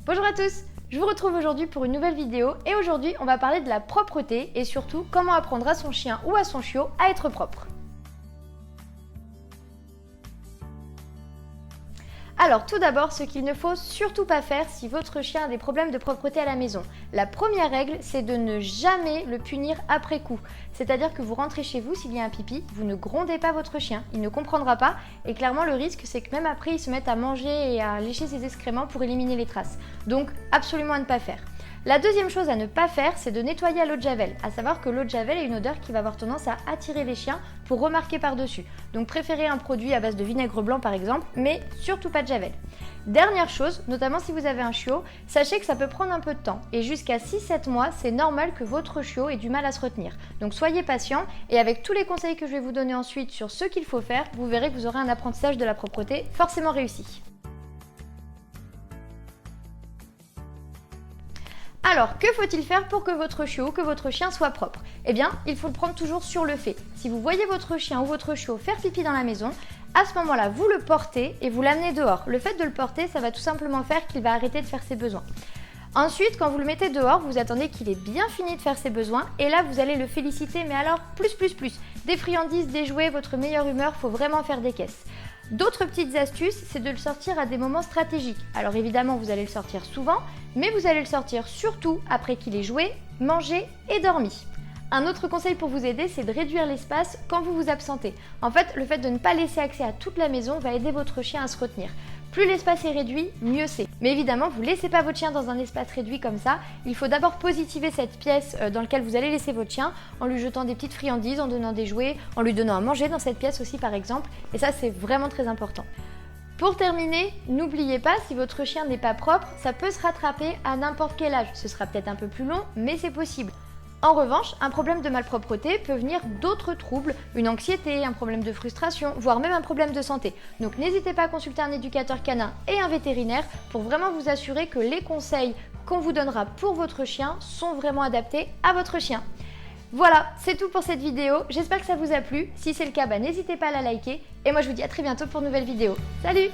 Bonjour à tous, je vous retrouve aujourd'hui pour une nouvelle vidéo et aujourd'hui on va parler de la propreté et surtout comment apprendre à son chien ou à son chiot à être propre. Alors tout d'abord, ce qu'il ne faut surtout pas faire si votre chien a des problèmes de propreté à la maison. La première règle, c'est de ne jamais le punir après coup. C'est-à-dire que vous rentrez chez vous, s'il y a un pipi, vous ne grondez pas votre chien, il ne comprendra pas et clairement le risque c'est que même après il se mette à manger et à lécher ses excréments pour éliminer les traces. Donc absolument à ne pas faire. La deuxième chose à ne pas faire, c'est de nettoyer à l'eau de javel. À savoir que l'eau de javel est une odeur qui va avoir tendance à attirer les chiens pour remarquer par-dessus. Donc préférez un produit à base de vinaigre blanc par exemple, mais surtout pas de javel. Dernière chose, notamment si vous avez un chiot, sachez que ça peut prendre un peu de temps. Et jusqu'à 6-7 mois, c'est normal que votre chiot ait du mal à se retenir. Donc soyez patient et avec tous les conseils que je vais vous donner ensuite sur ce qu'il faut faire, vous verrez que vous aurez un apprentissage de la propreté forcément réussi. Alors, que faut-il faire pour que votre chiot ou que votre chien soit propre? Eh bien, il faut le prendre toujours sur le fait. Si vous voyez votre chien ou votre chiot faire pipi dans la maison, à ce moment-là, vous le portez et vous l'amenez dehors. Le fait de le porter, ça va tout simplement faire qu'il va arrêter de faire ses besoins. Ensuite, quand vous le mettez dehors, vous attendez qu'il ait bien fini de faire ses besoins et là, vous allez le féliciter, mais alors plus. Des friandises, des jouets, votre meilleure humeur, faut vraiment faire des caisses. D'autres petites astuces, c'est de le sortir à des moments stratégiques. Alors évidemment, vous allez le sortir souvent, mais vous allez le sortir surtout après qu'il ait joué, mangé et dormi. Un autre conseil pour vous aider, c'est de réduire l'espace quand vous vous absentez. En fait, le fait de ne pas laisser accès à toute la maison va aider votre chien à se retenir. Plus l'espace est réduit, mieux c'est. Mais évidemment, vous ne laissez pas votre chien dans un espace réduit comme ça. Il faut d'abord positiver cette pièce dans laquelle vous allez laisser votre chien en lui jetant des petites friandises, en donnant des jouets, en lui donnant à manger dans cette pièce aussi par exemple. Et ça, c'est vraiment très important. Pour terminer, n'oubliez pas, si votre chien n'est pas propre, ça peut se rattraper à n'importe quel âge. Ce sera peut-être un peu plus long, mais c'est possible. En revanche, un problème de malpropreté peut venir d'autres troubles, une anxiété, un problème de frustration, voire même un problème de santé. Donc n'hésitez pas à consulter un éducateur canin et un vétérinaire pour vraiment vous assurer que les conseils qu'on vous donnera pour votre chien sont vraiment adaptés à votre chien. Voilà, c'est tout pour cette vidéo, j'espère que ça vous a plu. Si c'est le cas, n'hésitez pas à la liker et moi je vous dis à très bientôt pour une nouvelle vidéo. Salut!